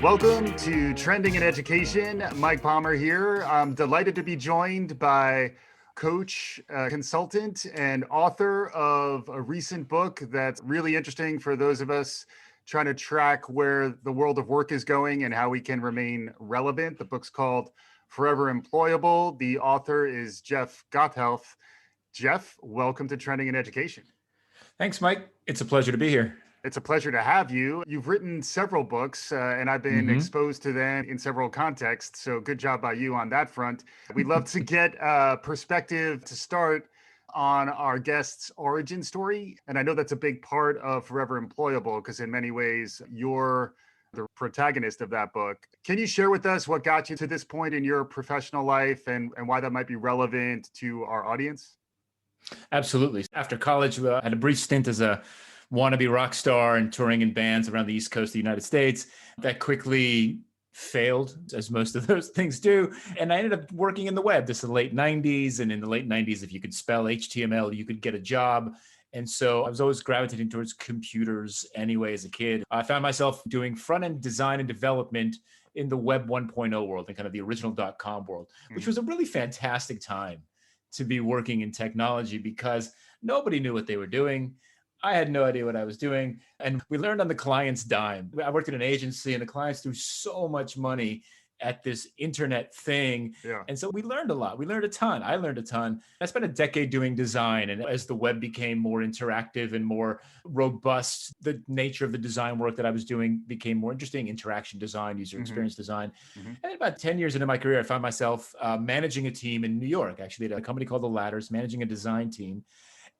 Welcome to Trending in Education. Mike Palmer here. I'm delighted to be joined by coach, consultant, and author of a recent book that's really interesting for those of us trying to track where the world of work is going and how we can remain relevant. The book's called Forever Employable. The author is Jeff Gothelf. Jeff, welcome to Trending in Education. Thanks, Mike. It's a pleasure to be here. It's a pleasure to have you. You've written several books, and I've been exposed to them in several contexts. So good job by you on that front. We'd love to get perspective to start on our guest's origin story. And I know that's a big part of Forever Employable because in many ways, you're the protagonist of that book. Can you share with us what got you to this point in your professional life and why that might be relevant to our audience? Absolutely. After college, I had a brief stint as a wannabe rock star and touring in bands around the East Coast of the United States. That quickly failed, as most of those things do. And I ended up working in the web. This is the late 90s. And in the late 90s, if you could spell HTML, you could get a job. And so I was always gravitating towards computers anyway as a kid. I found myself doing front-end design and development in the Web 1.0 world and kind of the original .com world, which was a really fantastic time to be working in technology because nobody knew what they were doing. I had no idea what I was doing. And we learned on the client's dime. I worked at an agency and the clients threw so much money at this internet thing. Yeah. And so we learned a lot. We learned a ton. I learned a ton. I spent a decade doing design. And as the web became more interactive and more robust, the nature of the design work that I was doing became more interesting. Interaction design, user experience design. And about 10 years into my career, I found myself managing a team in New York, actually at a company called The Ladders, managing a design team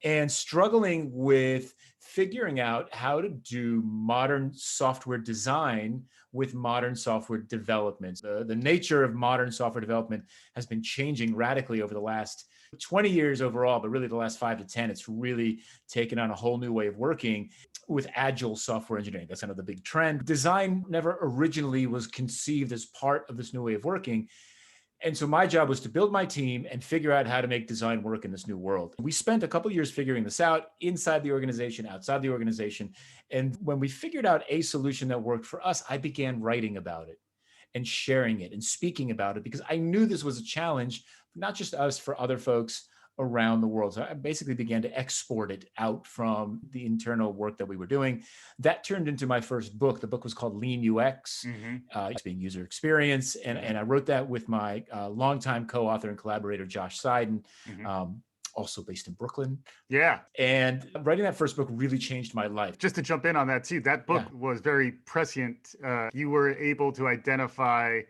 and struggling with figuring out how to do modern software design with modern software development. The nature of modern software development has been changing radically over the last 20 years overall, but really the last 5 to 10, it's really taken on a whole new way of working with agile software engineering. That's kind of the big trend. Design never originally was conceived as part of this new way of working. And so my job was to build my team and figure out how to make design work in this new world. We spent a couple of years figuring this out inside the organization, outside the organization. And when we figured out a solution that worked for us, I began writing about it and sharing it and speaking about it because I knew this was a challenge, not just us, for other folks around the world. So I basically began to export it out from the internal work that we were doing. That turned into my first book. The book was called Lean UX, it's being user experience. And I wrote that with my longtime co-author and collaborator, Josh Seiden, also based in Brooklyn. Yeah. And writing that first book really changed my life. Just to jump in on that too, that book was very prescient. You were able to identify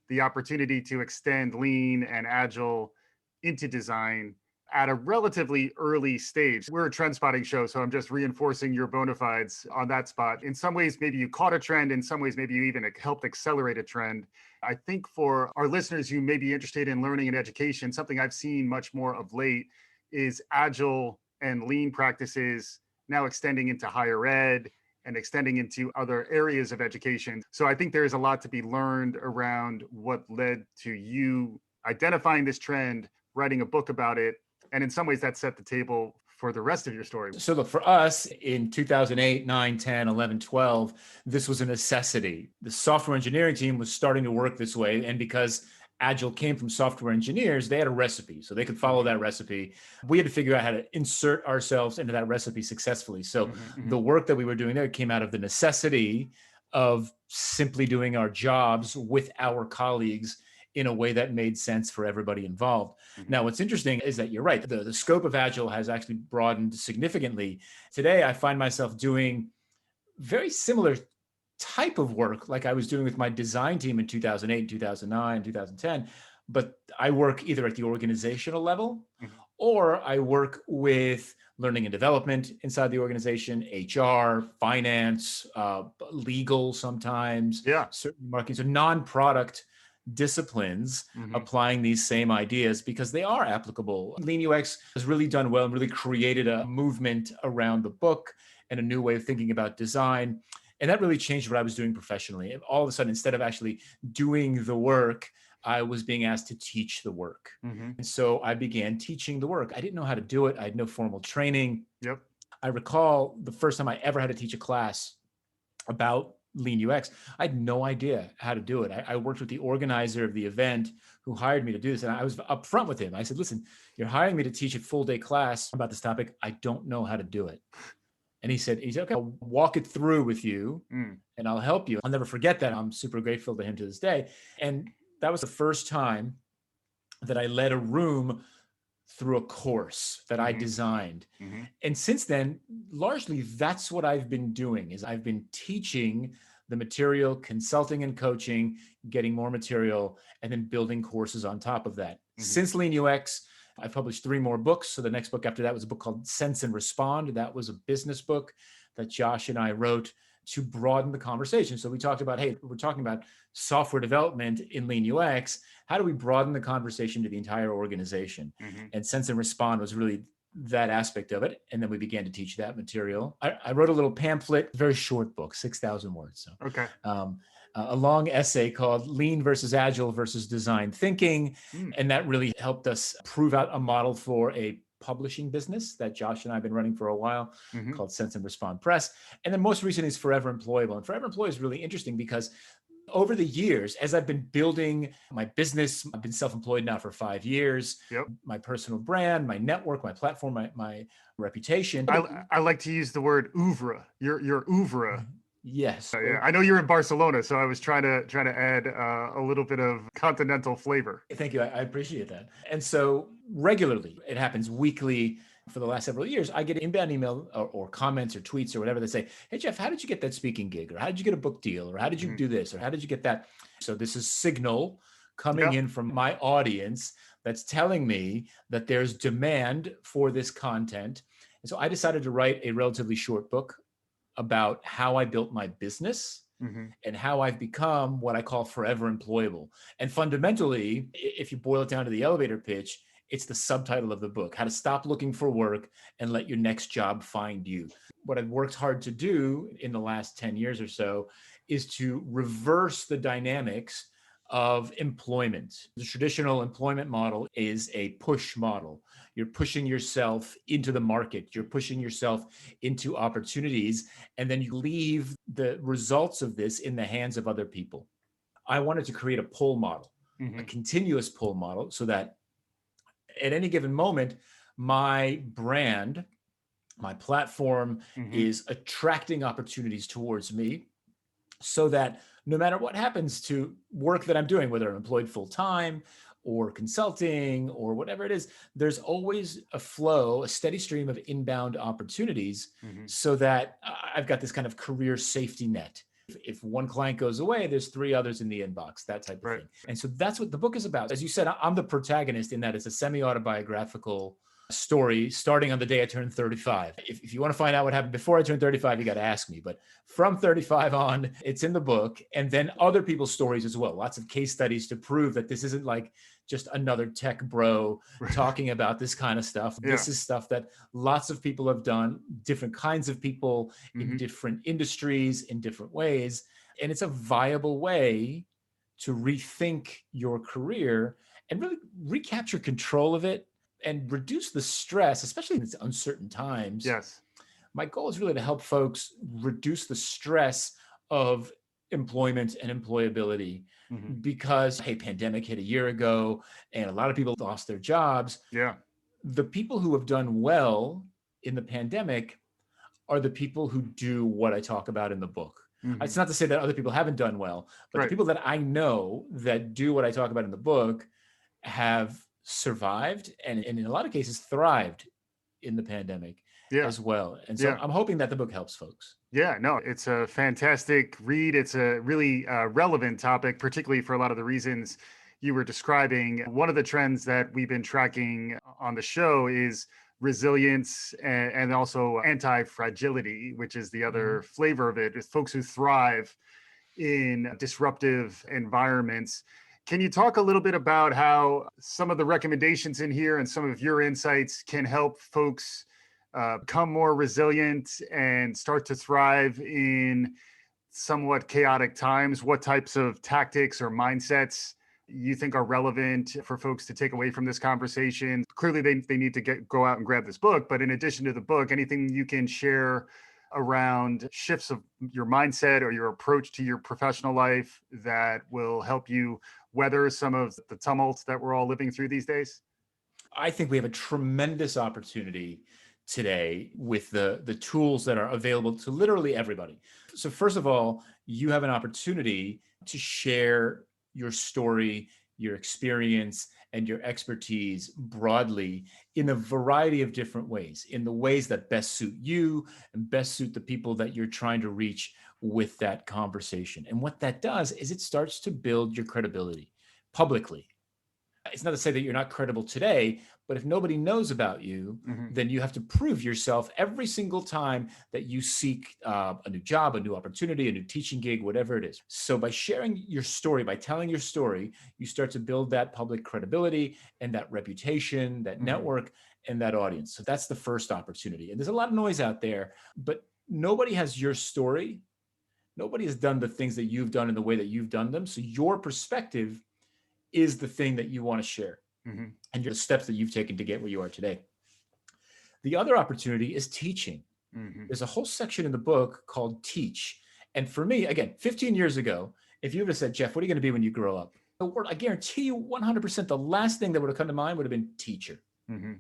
the opportunity to extend lean and agile into design at a relatively early stage. We're a trend spotting show, so I'm just reinforcing your bona fides on that spot. In some ways, maybe you caught a trend. In some ways, maybe you even helped accelerate a trend. I think for our listeners who may be interested in learning and education, something I've seen much more of late is agile and lean practices now extending into higher ed and extending into other areas of education. So I think there's a lot to be learned around what led to you identifying this trend, writing a book about it, and in some ways that set the table for the rest of your story. So look, for us in 2008, 9, 10, 11, 12, this was a necessity. The software engineering team was starting to work this way. And because Agile came from software engineers, they had a recipe, so they could follow that recipe. We had to figure out how to insert ourselves into that recipe successfully. So the work that we were doing there came out of the necessity of simply doing our jobs with our colleagues in a way that made sense for everybody involved. Now, what's interesting is that you're right. The scope of Agile has actually broadened significantly. Today, I find myself doing very similar type of work like I was doing with my design team in 2008, 2009, 2010, but I work either at the organizational level or I work with learning and development inside the organization, HR, finance, legal sometimes, certain marketing, so non-product disciplines applying these same ideas because they are applicable. Lean UX has really done well and really created a movement around the book and a new way of thinking about design. And that really changed what I was doing professionally. And all of a sudden, instead of actually doing the work, I was being asked to teach the work. And so I began teaching the work. I didn't know how to do it. I had no formal training. I recall the first time I ever had to teach a class about Lean UX. I had no idea how to do it. I worked with the organizer of the event who hired me to do this. And I was upfront with him. I said, listen, you're hiring me to teach a full day class about this topic. I don't know how to do it. And he said, okay, I'll walk it through with you and I'll help you. I'll never forget that. I'm super grateful to him to this day. And that was the first time that I led a room through a course that I designed. And since then, largely that's what I've been doing is I've been teaching the material, consulting and coaching, getting more material, and then building courses on top of that. Since Lean UX, I've published 3 more books. So the next book after that was a book called Sense and Respond. That was a business book that Josh and I wrote to broaden the conversation. So we talked about, hey, we're talking about software development in Lean UX. How do we broaden the conversation to the entire organization? And Sense and Respond was really that aspect of it. And then we began to teach that material. I wrote a little pamphlet, very short book, 6,000 words. So, okay. A long essay called Lean versus Agile versus Design Thinking. And that really helped us prove out a model for a publishing business that Josh and I have been running for a while called Sense and Respond Press. And then most recently is Forever Employable. And Forever Employable is really interesting because over the years, as I've been building my business, I've been self-employed now for 5 years, my personal brand, my network, my platform, my reputation. I like to use the word oeuvre, your oeuvre. Yes. Yeah. I know you're in Barcelona, so I was trying to add a little bit of continental flavor. Thank you. I appreciate that. And so regularly, it happens weekly for the last several years, I get inbound email or comments or tweets or whatever that say, hey, Jeff, how did you get that speaking gig? Or how did you get a book deal? Or how did you do this? Or how did you get that? So this is signal coming in from my audience that's telling me that there's demand for this content. And so I decided to write a relatively short book about how I built my business and how I've become what I call forever employable. And fundamentally, if you boil it down to the elevator pitch, it's the subtitle of the book, How to Stop Looking for Work and Let Your Next Job Find You. What I've worked hard to do in the last 10 years or so is to reverse the dynamics of employment. The traditional employment model is a push model. You're pushing yourself into the market. You're pushing yourself into opportunities, and then you leave the results of this in the hands of other people. I wanted to create a pull model, a continuous pull model, so that at any given moment, my brand, my platform is attracting opportunities towards me so that no matter what happens to work that I'm doing, whether I'm employed full-time or consulting or whatever it is, there's always a flow, a steady stream of inbound opportunities so that I've got this kind of career safety net. If one client goes away, there's 3 others in the inbox, that type of thing. And so that's what the book is about. As you said, I'm the protagonist in that it's a semi-autobiographical story starting on the day I turned 35. If you want to find out what happened before I turned 35, you got to ask me. But from 35 on, it's in the book. And then other people's stories as well. Lots of case studies to prove that this isn't like just another tech bro talking about this kind of stuff. This is stuff that lots of people have done, different kinds of people in different industries, in different ways. And it's a viable way to rethink your career and really recapture control of it and reduce the stress, especially in these uncertain times. My goal is really to help folks reduce the stress of employment and employability because, hey, pandemic hit a year ago and a lot of people lost their jobs. The people who have done well in the pandemic are the people who do what I talk about in the book. It's not to say that other people haven't done well, but the people that I know that do what I talk about in the book have survived and in a lot of cases thrived in the pandemic as well. And so I'm hoping that the book helps folks. No, it's a fantastic read. It's a really relevant topic, particularly for a lot of the reasons you were describing. One of the trends that we've been tracking on the show is resilience and also anti-fragility, which is the other flavor of it, is folks who thrive in disruptive environments. Can you talk a little bit about how some of the recommendations in here and some of your insights can help folks become more resilient and start to thrive in somewhat chaotic times? What types of tactics or mindsets you think are relevant for folks to take away from this conversation? Clearly, they need to go out and grab this book, but in addition to the book, anything you can share around shifts of your mindset or your approach to your professional life that will help you weather some of the tumults that we're all living through these days? I think we have a tremendous opportunity today with the tools that are available to literally everybody. So first of all, you have an opportunity to share your story, your experience, and your expertise broadly in a variety of different ways, in the ways that best suit you and best suit the people that you're trying to reach with that conversation. And what that does is it starts to build your credibility publicly. It's not to say that you're not credible today, but if nobody knows about you, Mm-hmm. then you have to prove yourself every single time that you seek a new job, a new opportunity, a new teaching gig, whatever it is. So by sharing your story, by telling your story, you start to build that public credibility and that reputation, that Mm-hmm. network, and that audience. So that's the first opportunity. And there's a lot of noise out there, but nobody has your story. Nobody has done the things that you've done in the way that you've done them. So your perspective is the thing that you want to share Mm-hmm. and the steps that you've taken to get where you are today. The other opportunity is teaching. Mm-hmm. There's a whole section in the book called Teach. And for me, again, 15 years ago, if you would have said, Jeff, what are you going to be when you grow up? The word, I guarantee you 100%, the last thing that would have come to mind would have been teacher. Mm-hmm.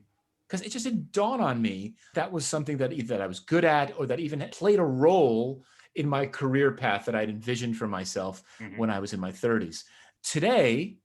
Because it just didn't dawn on me that was something that either I was good at or that even played a role in my career path that I'd envisioned for myself Mm-hmm. when I was in my 30s. Today,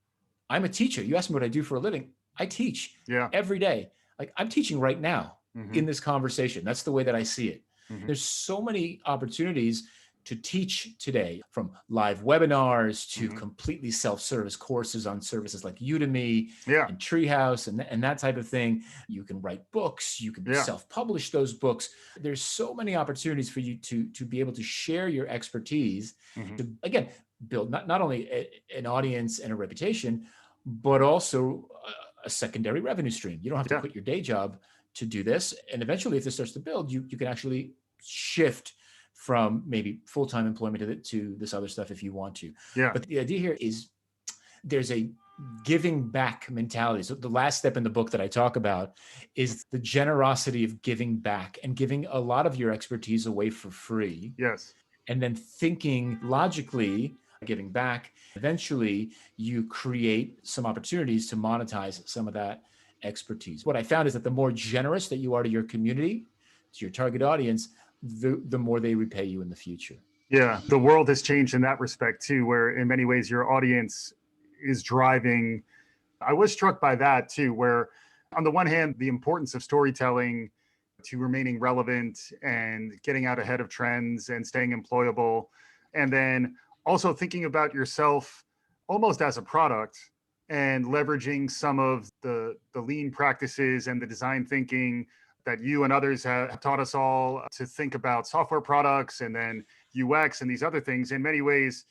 I'm a teacher. You asked me what I do for a living. I teach every day. Like I'm teaching right now in this conversation. That's the way that I see it. Mm-hmm. There's so many opportunities to teach today, from live webinars to completely self-service courses on services like Udemy and Treehouse and that type of thing. You can write books. You can self-publish those books. There's so many opportunities for you to be able to share your expertise to, again, build not only an audience and a reputation, but also a secondary revenue stream. You don't have to quit your day job to do this. And eventually, if this starts to build, you can actually shift from maybe full-time employment to this other stuff if you want to. But the idea here is there's a giving back mentality. So the last step in the book that I talk about is the generosity of giving back and giving a lot of your expertise away for free. And then thinking logically, giving back. Eventually, you create some opportunities to monetize some of that expertise. What I found is that the more generous that you are to your community, to your target audience, the more they repay you in the future. Yeah, the world has changed in that respect too, where in many ways your audience is driving. I was struck by that too, where on the one hand, the importance of storytelling to remaining relevant and getting out ahead of trends and staying employable. And then also thinking about yourself almost as a product and leveraging some of the lean practices and the design thinking that you and others have taught us all to think about software products and then UX and these other things. In many ways,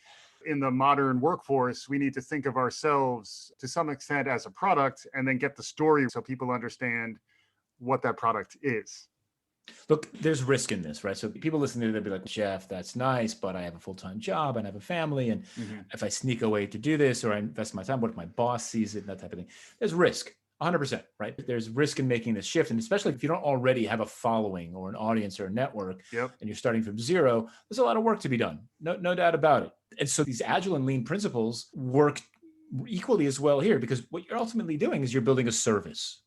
in the modern workforce, we need to think of ourselves to some extent as a product and then get the story so people understand what that product is. Look, there's risk in this, right? So people listening to it, they'll be like, Jeff, that's nice, but I have a full-time job and I have a family. And if I sneak away to do this or I invest my time, what if my boss sees it and that type of thing? There's risk, 100%, right? There's risk in making this shift. And especially if you don't already have a following or an audience or a network and you're starting from zero, there's a lot of work to be done. No doubt about it. And so these agile and lean principles work equally as well here, because what you're ultimately doing is you're building a service.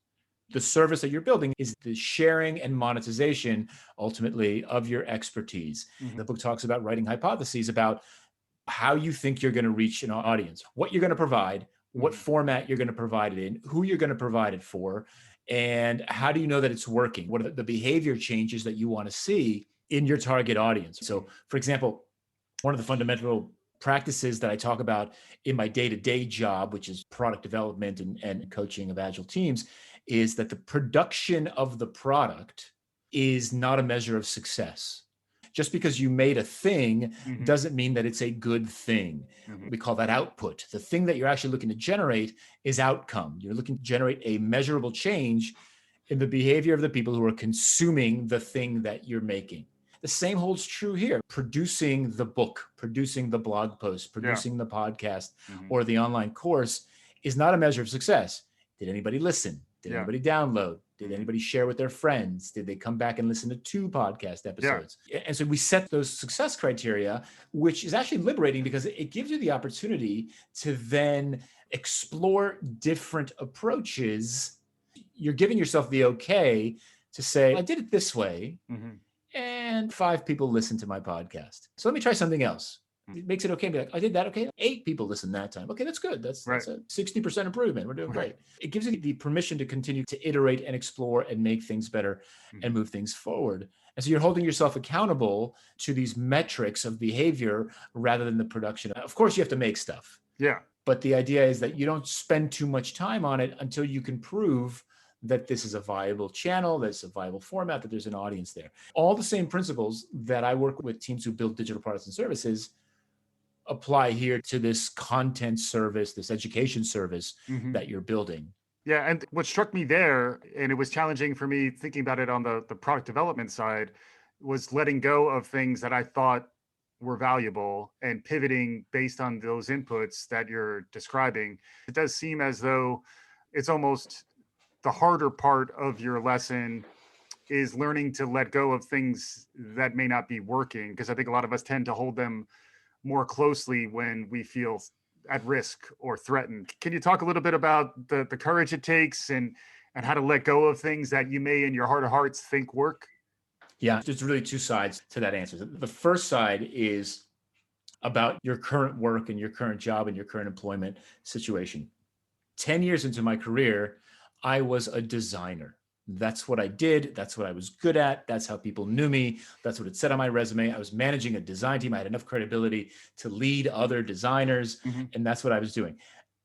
The service that you're building is the sharing and monetization, ultimately, of your expertise. The book talks about writing hypotheses about how you think you're going to reach an audience, what you're going to provide, what format you're going to provide it in, who you're going to provide it for, and how do you know that it's working? What are the behavior changes that you want to see in your target audience? So, for example, one of the fundamental practices that I talk about in my day-to-day job, which is product development and coaching of agile teams, is that the production of the product is not a measure of success. Just because you made a thing doesn't mean that it's a good thing. We call that output. The thing that you're actually looking to generate is outcome. You're looking to generate a measurable change in the behavior of the people who are consuming the thing that you're making. The same holds true here. Producing the book, producing the blog post, producing the podcast or the online course is not a measure of success. Did anybody listen? Did Yeah. anybody download? Did anybody share with their friends? Did they come back and listen to 2 podcast episodes? Yeah. And so we set those success criteria, which is actually liberating because it gives you the opportunity to then explore different approaches. You're giving yourself the okay to say, I did it this way, and 5 people listened to my podcast. So let me try something else. It makes it okay to be like, I did that. Okay. 8 people listened that time. Okay, that's good. That's a 60% improvement. We're doing great. It gives you the permission to continue to iterate and explore and make things better and move things forward. And so you're holding yourself accountable to these metrics of behavior rather than the production. Of course, you have to make stuff. Yeah. But the idea is that you don't spend too much time on it until you can prove that this is a viable channel, that's a viable format, that there's an audience there. All the same principles that I work with teams who build digital products and services apply here to this content service, this education service that you're building. Yeah. And what struck me there, and it was challenging for me thinking about it on the product development side, was letting go of things that I thought were valuable and pivoting based on those inputs that you're describing. It does seem as though it's almost the harder part of your lesson is learning to let go of things that may not be working, because I think a lot of us tend to hold them more closely when we feel at risk or threatened. Can you talk a little bit about the courage it takes and how to let go of things that you may in your heart of hearts think work? Yeah, there's really 2 sides to that answer. The first side is about your current work and your current job and your current employment situation. 10 years into my career, I was a designer. That's what I did. That's what I was good at. That's how people knew me. That's what it said on my resume. I was managing a design team. I had enough credibility to lead other designers, and that's what I was doing.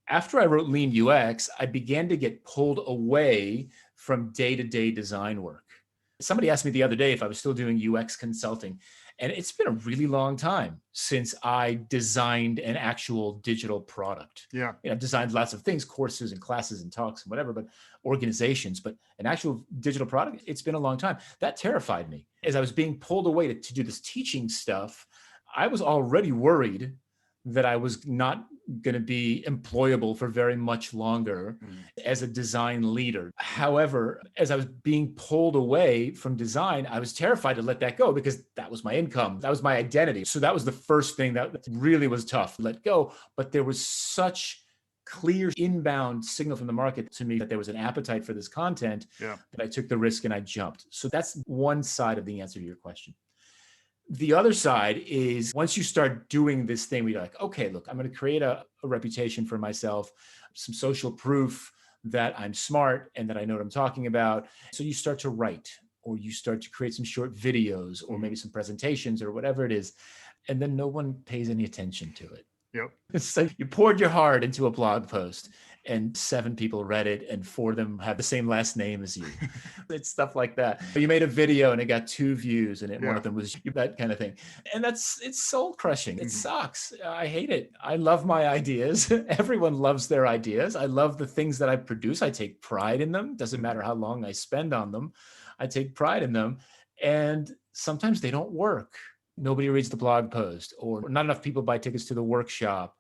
After I wrote Lean UX, I began to get pulled away from day-to-day design work. Somebody asked me the other day if I was still doing UX consulting, and it's been a really long time since I designed an actual digital product. Yeah. I've designed lots of things, courses and classes and talks and whatever, but organizations, but an actual digital product, it's been a long time. That terrified me. As I was being pulled away to do this teaching stuff, I was already worried that I was not going to be employable for very much longer as a design leader. However, as I was being pulled away from design, I was terrified to let that go because that was my income. That was my identity. So that was the first thing that really was tough to let go. But there was such clear inbound signal from the market to me that there was an appetite for this content that I took the risk and I jumped. So that's one side of the answer to your question. The other side is once you start doing this thing, we're like, okay, look, I'm going to create a reputation for myself, some social proof that I'm smart and that I know what I'm talking about. So you start to write, or you start to create some short videos, or maybe some presentations or whatever it is. And then no one pays any attention to it. Yep. It's like you poured your heart into a blog post and 7 people read it and 4 of them have the same last name as you. It's stuff like that. You made a video and it got 2 views and one of them was you, that kind of thing. And it's soul crushing. It sucks. I hate it. I love my ideas. Everyone loves their ideas. I love the things that I produce. I take pride in them. Doesn't matter how long I spend on them. I take pride in them. And sometimes they don't work. Nobody reads the blog post, or not enough people buy tickets to the workshop.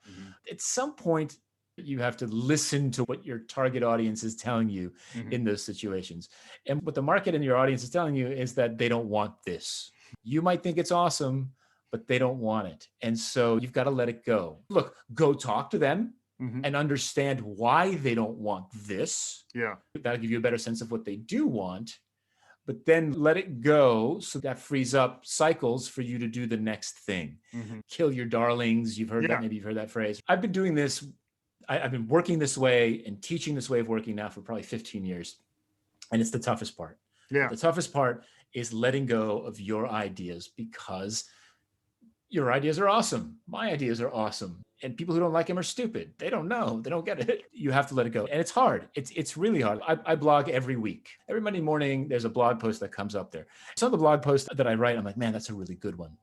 At some point, you have to listen to what your target audience is telling you in those situations. And what the market and your audience is telling you is that they don't want this. You might think it's awesome, but they don't want it. And so you've got to let it go. Look, go talk to them and understand why they don't want this. Yeah. That'll give you a better sense of what they do want. But then let it go, so that frees up cycles for you to do the next thing. Kill your darlings. You've heard that. Maybe you've heard that phrase. I've been doing this. I've been working this way and teaching this way of working now for probably 15 years. And it's the toughest part. Yeah. The toughest part is letting go of your ideas, because your ideas are awesome. My ideas are awesome. And people who don't like them are stupid. They don't know. They don't get it. You have to let it go. And it's hard. It's really hard. I blog every week. Every Monday morning, there's a blog post that comes up there. Some of the blog posts that I write, I'm like, man, that's a really good one.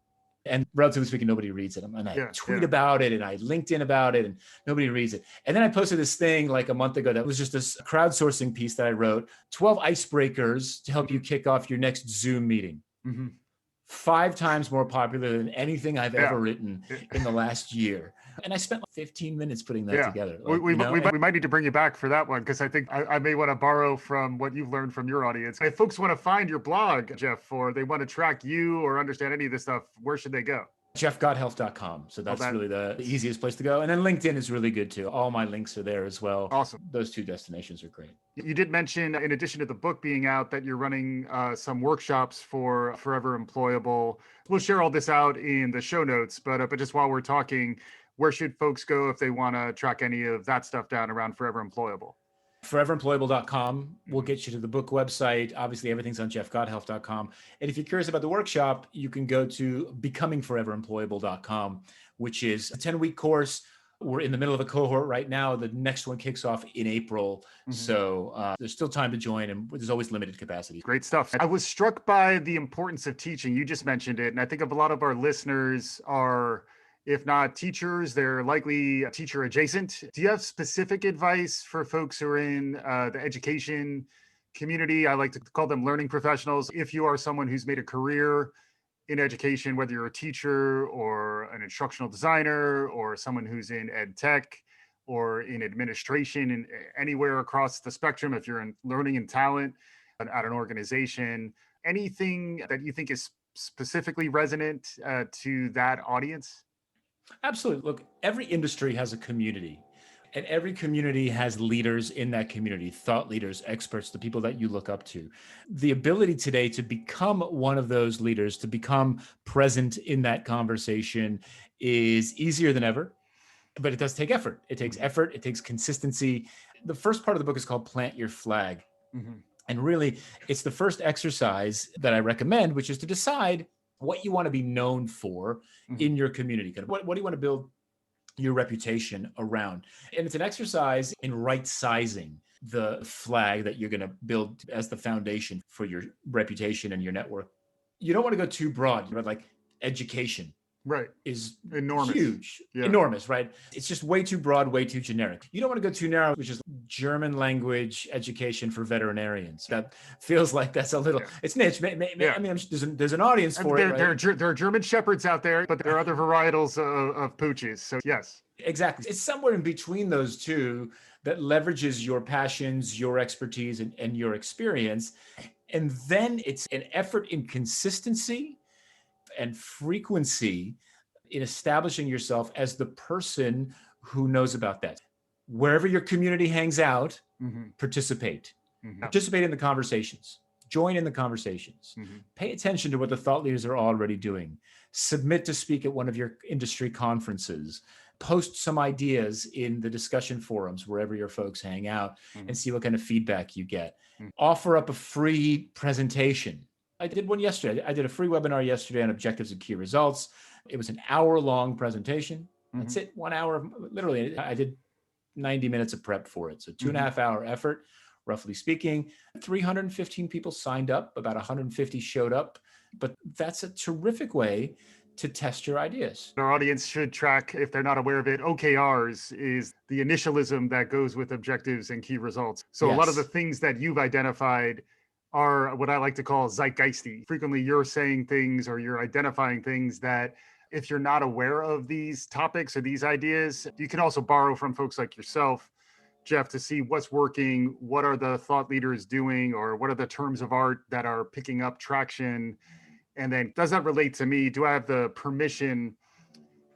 And relatively speaking, nobody reads it. And I tweet about it and I LinkedIn about it and nobody reads it. And then I posted this thing like a month ago that was just this crowdsourcing piece that I wrote, 12 icebreakers to help you kick off your next Zoom meeting. 5 times more popular than anything I've ever written in the last year. And I spent like 15 minutes putting that Yeah. together. We might need to bring you back for that one, because I think I may want to borrow from what you've learned from your audience. If folks want to find your blog, Jeff, or they want to track you or understand any of this stuff, where should they go? jeffgothelf.com. So that's really the easiest place to go. And then LinkedIn is really good too. All my links are there as well. Awesome. Those two destinations are great. You did mention, in addition to the book being out, that you're running some workshops for Forever Employable. We'll share all this out in the show notes, but just while we're talking, where should folks go if they want to track any of that stuff down around Forever Employable? Foreveremployable.com will get you to the book website. Obviously, everything's on jeffgothelf.com. And if you're curious about the workshop, you can go to becomingforeveremployable.com, which is a 10-week course. We're in the middle of a cohort right now. The next one kicks off in April. So there's still time to join, and there's always limited capacity. Great stuff. I was struck by the importance of teaching. You just mentioned it. And I think of a lot of our listeners are, if not teachers, they're likely teacher adjacent. Do you have specific advice for folks who are in the education community? I like to call them learning professionals. If you are someone who's made a career in education, whether you're a teacher or an instructional designer or someone who's in ed tech or in administration and anywhere across the spectrum, if you're in learning and talent at an organization, anything that you think is specifically resonant to that audience? Absolutely. Look, every industry has a community, and every community has leaders in that community, thought leaders, experts, the people that you look up to. The ability today to become one of those leaders, to become present in that conversation, is easier than ever, but it does take effort. It takes effort. It takes consistency. The first part of the book is called Plant Your Flag. And really, it's the first exercise that I recommend, which is to decide what you want to be known for in your community. What do you want to build your reputation around? And it's an exercise in right sizing the flag that you're going to build as the foundation for your reputation and your network. You don't want to go too broad, but like education is enormous, huge, enormous, right? It's just way too broad, way too generic. You don't want to go too narrow, which is German language education for veterinarians. That feels like that's a little, it's niche. I mean, there's an audience for it. There are German shepherds out there, but there are other varietals of pooches. So yes. Exactly. It's somewhere in between those two that leverages your passions, your expertise, and your experience. And then it's an effort in consistency and frequency in establishing yourself as the person who knows about that. Wherever your community hangs out, participate. Participate in the conversations. Join in the conversations. Pay attention to what the thought leaders are already doing. Submit to speak at one of your industry conferences. Post some ideas in the discussion forums wherever your folks hang out and see what kind of feedback you get. Offer up a free presentation. I did one yesterday. I did a free webinar yesterday on objectives and key results. It was an hour-long presentation. That's it, 1 hour. Literally, I did 90 minutes of prep for it. So 2.5 hour effort, roughly speaking. 315 people signed up, about 150 showed up. But that's a terrific way to test your ideas. Our audience should track, if they're not aware of it, OKRs is the initialism that goes with objectives and key results. So a lot of the things that you've identified are what I like to call zeitgeisty. Frequently, you're saying things or you're identifying things that if you're not aware of these topics or these ideas, you can also borrow from folks like yourself, Jeff, to see what's working, what are the thought leaders doing, or what are the terms of art that are picking up traction. And then does that relate to me? Do I have the permission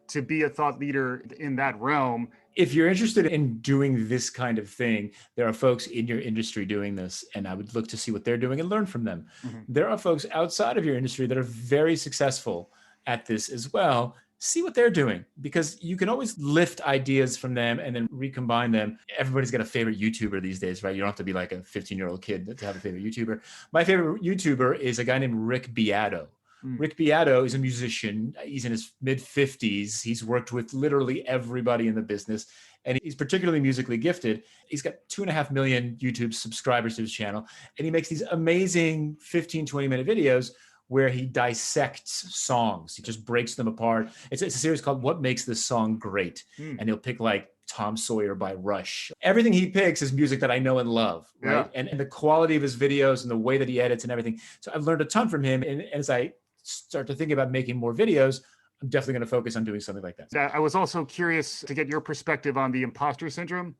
to be a thought leader in that realm? If you're interested in doing this kind of thing, there are folks in your industry doing this, and I would look to see what they're doing and learn from them. There are folks outside of your industry that are very successful at this as well. See what they're doing, because you can always lift ideas from them and then recombine them. Everybody's got a favorite YouTuber these days, right? You don't have to be like a 15-year-old kid to have a favorite YouTuber. My favorite YouTuber is a guy named Rick Beato. Rick Beato is a musician. He's in his mid-50s. He's worked with literally everybody in the business, and he's particularly musically gifted. He's got 2.5 million YouTube subscribers to his channel, and he makes these amazing 15, 20-minute videos where he dissects songs. He just breaks them apart. It's a series called What Makes This Song Great? And he'll pick like Tom Sawyer by Rush. Everything he picks is music that I know and love, right? And the quality of his videos and the way that he edits and everything. So I've learned a ton from him. And as I start to think about making more videos, I'm definitely going to focus on doing something like that. I was also curious to get your perspective on the imposter syndrome,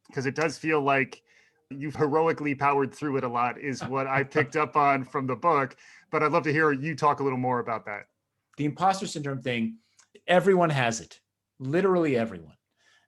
because it does feel like you've heroically powered through it a lot, is what I picked up on from the book. But I'd love to hear you talk a little more about that. The imposter syndrome thing, everyone has it, literally everyone.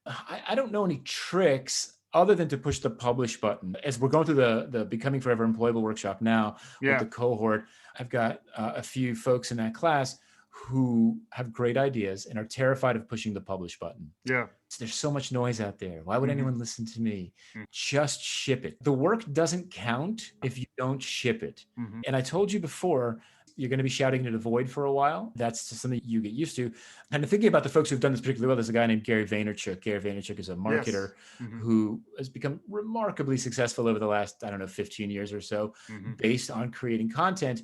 I don't know any tricks other than to push the publish button. As we're going through the Becoming Forever Employable workshop now with the cohort, I've got a few folks in that class who have great ideas and are terrified of pushing the publish button. Yeah. There's so much noise out there. Why would anyone listen to me? Just ship it. The work doesn't count if you don't ship it. And I told you before, you're going to be shouting into the void for a while. That's just something you get used to. And thinking about the folks who've done this particularly well, there's a guy named Gary Vaynerchuk. Gary Vaynerchuk is a marketer who has become remarkably successful over the last, 15 years or so, based on creating content.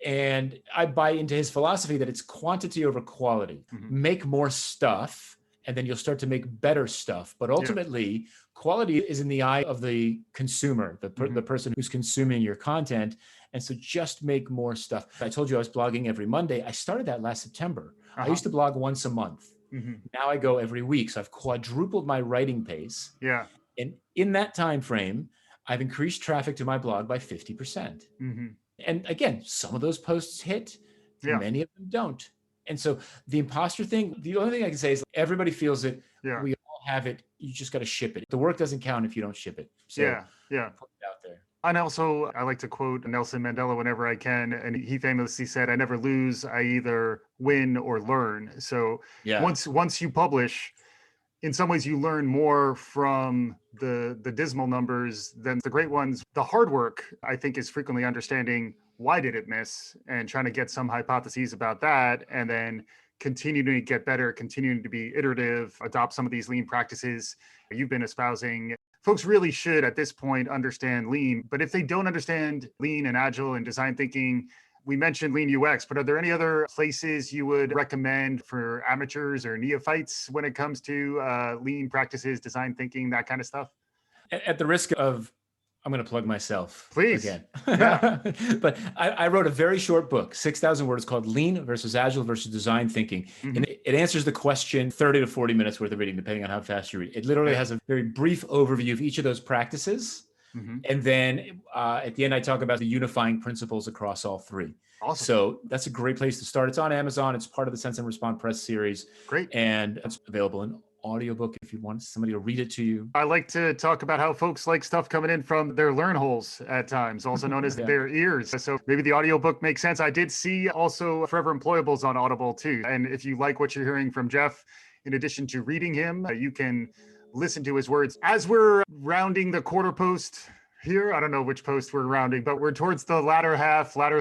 And I buy into his philosophy that it's quantity over quality. Make more stuff, and then you'll start to make better stuff. But ultimately, quality is in the eye of the consumer, the person who's consuming your content. And so just make more stuff. I told you I was blogging every Monday. I started that last September. I used to blog once a month. Now I go every week. So I've quadrupled my writing pace. Yeah. And in that time frame, I've increased traffic to my blog by 50%. And again, some of those posts hit, many of them don't. And so the imposter thing, the only thing I can say is everybody feels it. Yeah. We all have it. You just got to ship it. The work doesn't count if you don't ship it. So yeah. put it out there. And also, I like to quote Nelson Mandela whenever I can. And he famously said, I never lose, I either win or learn. So once you publish, in some ways you learn more from the dismal numbers than the great ones. The hard work, I think, is frequently understanding why did it miss and trying to get some hypotheses about that, and then continuing to get better, continuing to be iterative, adopt some of these lean practices you've been espousing. Folks really should at this point understand lean, but if they don't understand lean and agile and design thinking, we mentioned lean UX, but are there any other places you would recommend for amateurs or neophytes when it comes to lean practices, design thinking, that kind of stuff? At the risk of, I'm going to plug myself. Please. Again. But I wrote a very short book, 6,000 words, called Lean versus Agile versus Design Thinking. And it answers the question 30 to 40 minutes worth of reading, depending on how fast you read. It literally has a very brief overview of each of those practices. And then at the end, I talk about the unifying principles across all three. Awesome. So that's a great place to start. It's on Amazon. It's part of the Sense and Respond Press series. Great. And it's available in audiobook if you want somebody to read it to you. I like to talk about how folks like stuff coming in from their learn holes at times, also known as their ears. So maybe the audiobook makes sense. I did see also Forever Employables on Audible too. And if you like what you're hearing from Jeff, in addition to reading him, you can listen to his words. As we're rounding the quarter post here, I don't know which post we're rounding, but we're towards the latter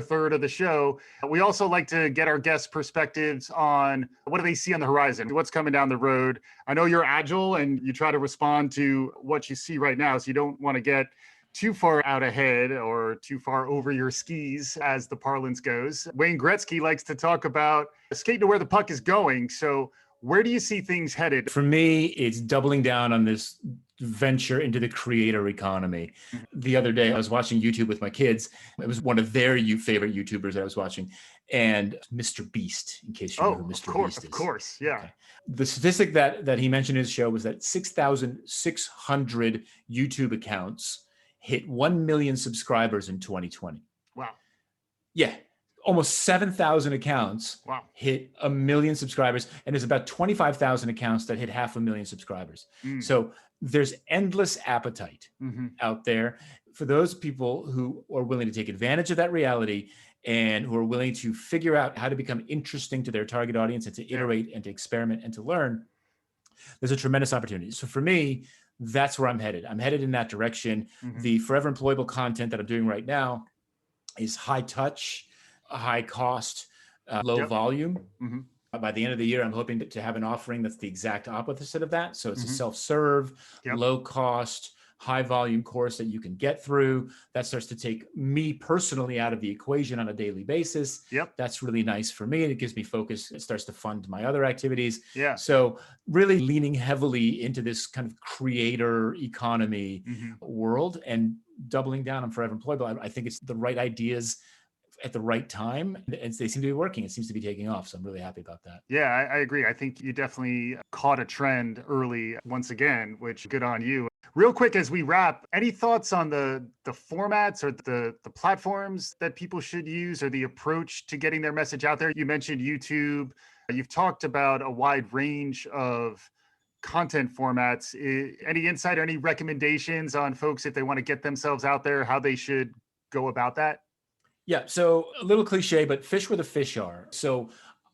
third of the show. We also like to get our guests' perspectives on what do they see on the horizon, what's coming down the road. I know you're agile and you try to respond to what you see right now, so you don't want to get too far out ahead or too far over your skis, as the parlance goes. Wayne Gretzky likes to talk about skating to where the puck is going. So where do you see things headed? For me, it's doubling down on this venture into the creator economy. The other day, I was watching YouTube with my kids. It was one of their favorite YouTubers I was watching, and Mr. Beast, in case you know who Mr. Beast is. Of course, yeah. Okay. The statistic that he mentioned in his show was that 6,600 YouTube accounts hit 1 million subscribers in 2020. Wow. Yeah. Almost 7,000 accounts hit 1 million subscribers, and there's about 25,000 accounts that hit 500,000 subscribers. So there's endless appetite out there for those people who are willing to take advantage of that reality and who are willing to figure out how to become interesting to their target audience and to iterate and to experiment and to learn. There's a tremendous opportunity. So for me, that's where I'm headed. I'm headed in that direction. The Forever Employable content that I'm doing right now is high touch, high cost, low volume. By the end of the year, I'm hoping to have an offering that's the exact opposite of that. So it's a self-serve, low cost, high volume course that you can get through. That starts to take me personally out of the equation on a daily basis. That's really nice for me. And it gives me focus. It starts to fund my other activities. So really leaning heavily into this kind of creator economy world and doubling down on Forever Employable. I think it's the right ideas at the right time, and they seem to be working. It seems to be taking off. So I'm really happy about that. Yeah, I agree. I think you definitely caught a trend early once again, which good on you. Real quick as we wrap, any thoughts on the formats or the platforms that people should use or the approach to getting their message out there? You mentioned YouTube. You've talked about a wide range of content formats. Any insight or any recommendations on folks if they want to get themselves out there, how they should go about that? Yeah. So a little cliche, but fish where the fish are. So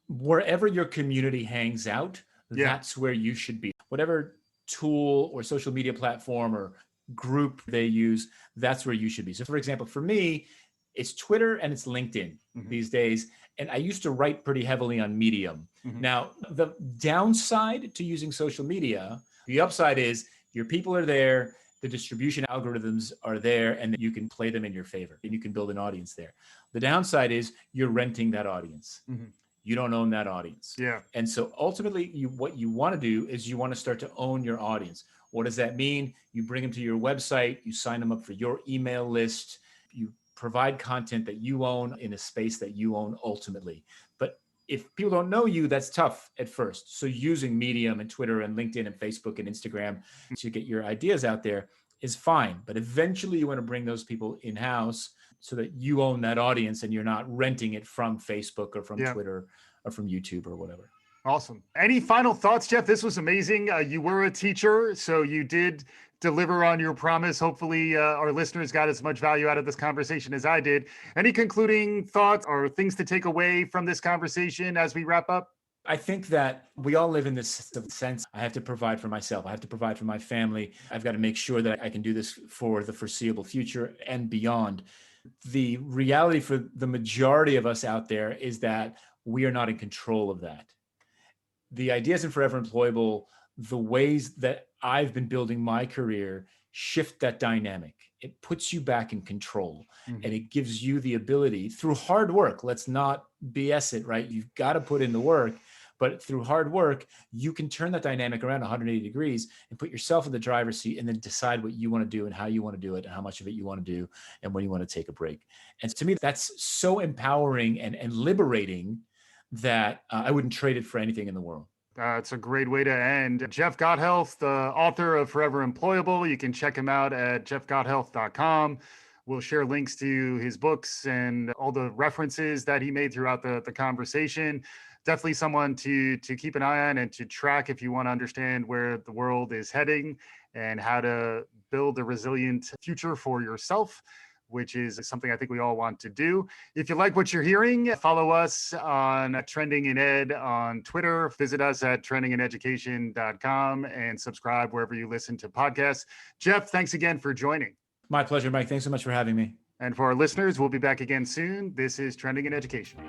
wherever your community hangs out, Yeah. that's where you should be. Whatever tool or social media platform or group they use, that's where you should be. So, for example, for me, it's Twitter and it's LinkedIn these days. And I used to write pretty heavily on Medium. Now, the downside to using social media, the upside is your people are there, the distribution algorithms are there, and you can play them in your favor and you can build an audience there. The downside is you're renting that audience. You don't own that audience. Yeah. And so ultimately, what you want to do is you want to start to own your audience. What does that mean? You bring them to your website, you sign them up for your email list, you provide content that you own in a space that you own ultimately. But if people don't know you, that's tough at first. So using Medium and Twitter and LinkedIn and Facebook and Instagram to get your ideas out there is fine. But eventually you want to bring those people in-house so that you own that audience and you're not renting it from Facebook or from Twitter or from YouTube or whatever. Awesome. Any final thoughts, Jeff? This was amazing. You were a teacher, so you did deliver on your promise. Hopefully our listeners got as much value out of this conversation as I did. Any concluding thoughts or things to take away from this conversation as we wrap up? I think that we all live in this sense. I have to provide for myself. I have to provide for my family. I've got to make sure that I can do this for the foreseeable future and beyond. The reality for the majority of us out there is that we are not in control of that. The ideas in Forever Employable, the ways that I've been building my career shift that dynamic. It puts you back in control and it gives you the ability through hard work. Let's not BS it, right? You've got to put in the work, but through hard work, you can turn that dynamic around 180 degrees and put yourself in the driver's seat and then decide what you want to do and how you want to do it and how much of it you want to do and when you want to take a break. And to me, that's so empowering and liberating that I wouldn't trade it for anything in the world. It's a great way to end. Jeff Gothelf, the author of Forever Employable. You can check him out at jeffgothelf.com. We'll share links to his books and all the references that he made throughout the conversation. Definitely someone to keep an eye on and to track if you want to understand where the world is heading and how to build a resilient future for yourself, which is something I think we all want to do. If you like what you're hearing, follow us on Trending in Ed on Twitter. Visit us at trendingineducation.com and subscribe wherever you listen to podcasts. Jeff, thanks again for joining. My pleasure, Mike. Thanks so much for having me. And for our listeners, we'll be back again soon. This is Trending in Education.